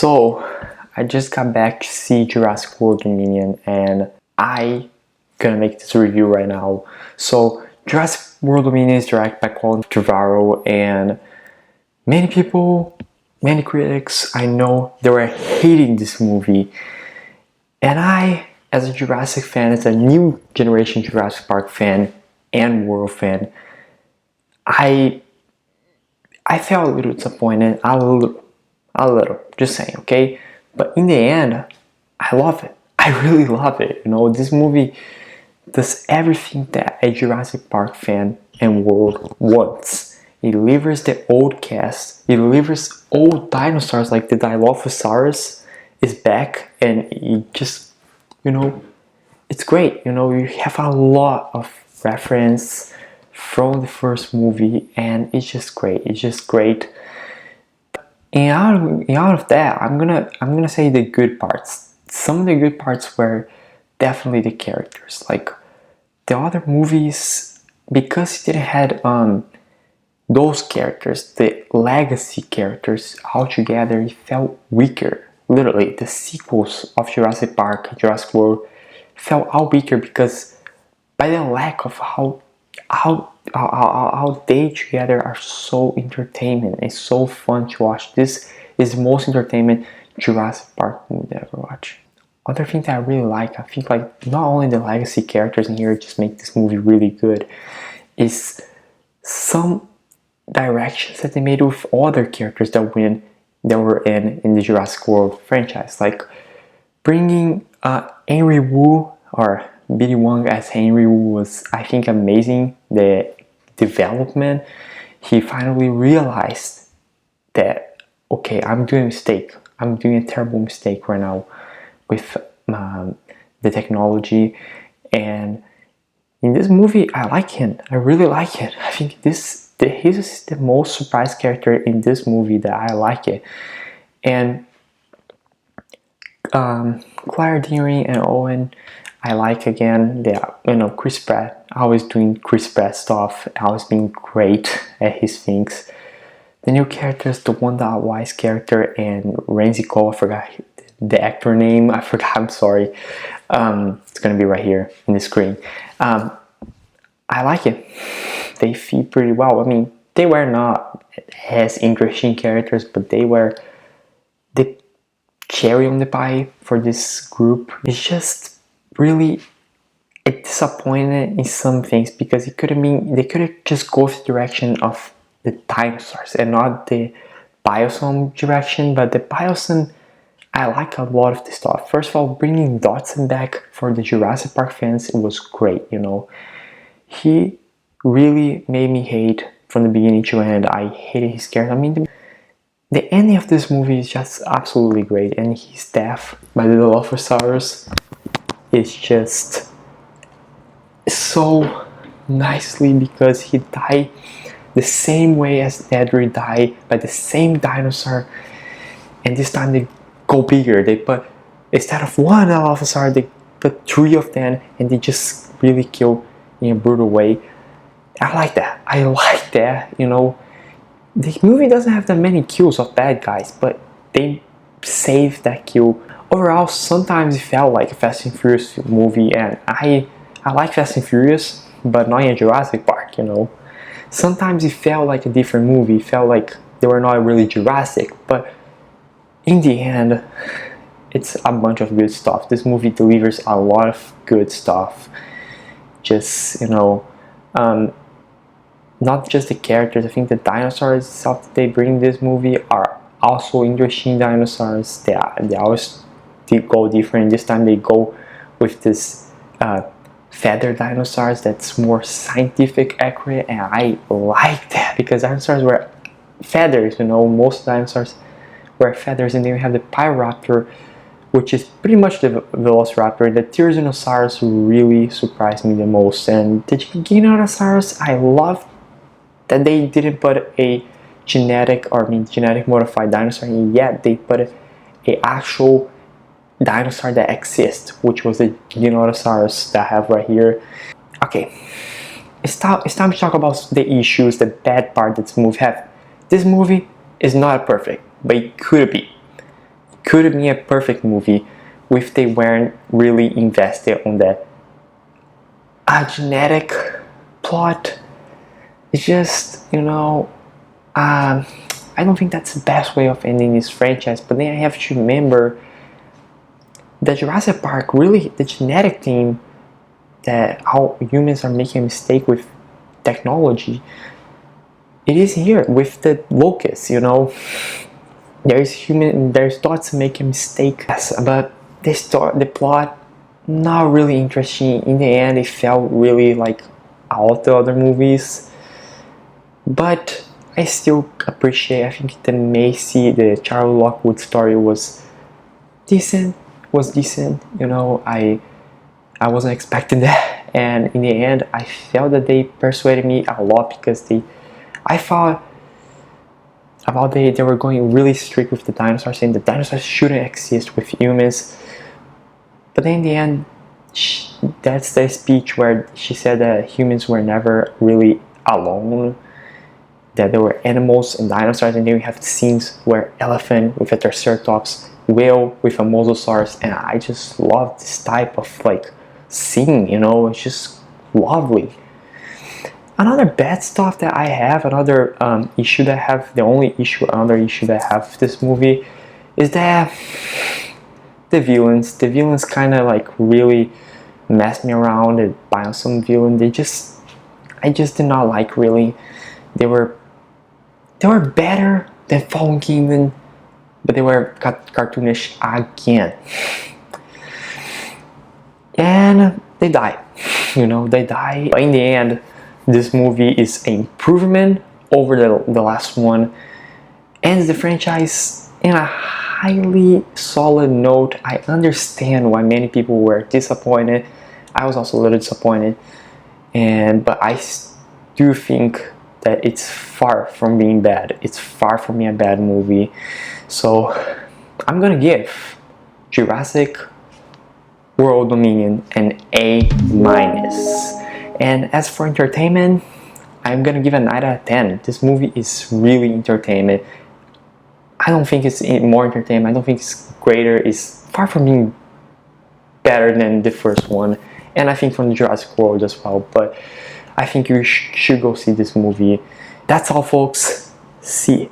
So, I just got back to see Jurassic World Dominion and I gonna make this review right now. So, Jurassic World Dominion is directed by Colin Trevorrow, and many people, many critics I know, they were hating this movie. And I, as a Jurassic fan, as a new generation Jurassic Park fan and World fan, I felt a little disappointed, a little, just saying, okay? But in the end, I love it. I really love it. You know, this movie does everything that a Jurassic Park fan and world wants. It delivers the old cast. It delivers old dinosaurs like the Dilophosaurus is back, and it just, you know, it's great. You know, you have a lot of reference from the first movie, and it's just great. It's just great. And out of that, I'm gonna say the good parts. Some of the good parts were definitely the characters. Like the other movies, because it didn't had those characters, the legacy characters altogether, it felt weaker. Literally, the sequels of Jurassic Park, Jurassic World, felt all weaker because by the lack of how they together are so entertaining. It's so fun to watch. This is the most entertainment Jurassic Park movie I ever watched. Other thing that I really like, I think like not only the legacy characters in here just make this movie really good, is some directions that they made with other characters that were in the Jurassic World franchise, like bringing Henry Wu or Billy Wong as Henry Wu was, I think, amazing. The development, he finally realized that, okay, I'm doing a mistake. I'm doing a terrible mistake right now with the technology. And in this movie, I like him. I really like it. I think he's the most surprised character in this movie that I like it. And Claire Deary and Owen, I like again. Chris Pratt, always doing Chris Pratt stuff, always being great at his things. The new characters, the Wanda Wise character and Ramsey Cole, I forgot the actor name. I forgot. I'm sorry. It's gonna be right here in the screen. I like it. They fit pretty well. I mean, they were not as interesting characters, but they were the cherry on the pie for this group. It's just really disappointed in some things because they could have just go the direction of the dinosaurs and not the biosome direction. But the biosome, I like a lot of the stuff. First of all, bringing Dodson back for the Jurassic Park fans, it was great. You know, he really made me hate from the beginning to end. I hated his character. I mean, the ending of this movie is just absolutely great, and his death by the Dilophosaurus is just so nicely because he died the same way as Nedry died by the same dinosaur, and this time they go bigger. They put, instead of one Dilophosaurus, they put 3 of them, and they just really kill in a brutal way. I like that. I like that. You know, the movie doesn't have that many kills of bad guys, but they save that kill. Overall, sometimes it felt like a Fast and Furious movie, and I like Fast and Furious, but not in Jurassic Park, you know. Sometimes it felt like a different movie. It felt like they were not really Jurassic, but in the end, it's a bunch of good stuff. This movie delivers a lot of good stuff. Just, you know, not just the characters. I think the dinosaurs itself that they bring in this movie are also interesting dinosaurs. They always go different. This time they go with this feather dinosaurs that's more scientific accurate, and I like that because dinosaurs were feathers. You know, most dinosaurs were feathers, and then we have the Pyroraptor, which is pretty much the Velociraptor. The Tyrannosaurus really surprised me the most, and the Giganotosaurus, I love that they didn't put a genetic modified dinosaur in, yet they put a actual dinosaur that exists, which was the Giganotosaurus that I have right here. Okay, it's time to talk about the issues, the bad part that this movie have. This movie is not perfect, but it could be. could have been a perfect movie if they weren't really invested on the genetic plot. It's just, you know, I don't think that's the best way of ending this franchise. But then I have to remember that Jurassic Park, really, the genetic theme, that how humans are making a mistake with technology, it is here with the locusts, you know. There's thoughts to make a mistake, yes, but the plot, not really interesting. In the end, it felt really like all the other movies, but I still appreciate. I think the Macy, the Charlie Lockwood story was decent. You know, I wasn't expecting that, and in the end, I felt that they persuaded me a lot because I thought about they were going really strict with the dinosaurs, saying the dinosaurs shouldn't exist with humans. But then in the end, that's the speech where she said that humans were never really alone, that there were animals and dinosaurs, and then we have scenes where elephant with a triceratops, whale with a mosasaurus, and I just love this type of like scene, you know. It's just lovely. Another bad stuff that I have, another issue that I have, another issue that I have with this movie is that the villains kind of like really messed me around. And by some villain, I just did not like, really. They were better than Fallen Kingdom, but they were cartoonish again. And they die, you know, they die. But in the end, this movie is an improvement over the last one, ends the franchise in a highly solid note. I understand why many people were disappointed. I was also a little disappointed, but I do think that it's far from being bad. It's far from being a bad movie. So I'm gonna give Jurassic World Dominion an A-. And as for entertainment, I'm gonna give a 9 out of 10. This movie is really entertainment. I don't think it's more entertainment. I don't think it's greater. It's far from being better than the first one, and I think from the Jurassic World as well. But I think you should go see this movie. That's all, folks. See you.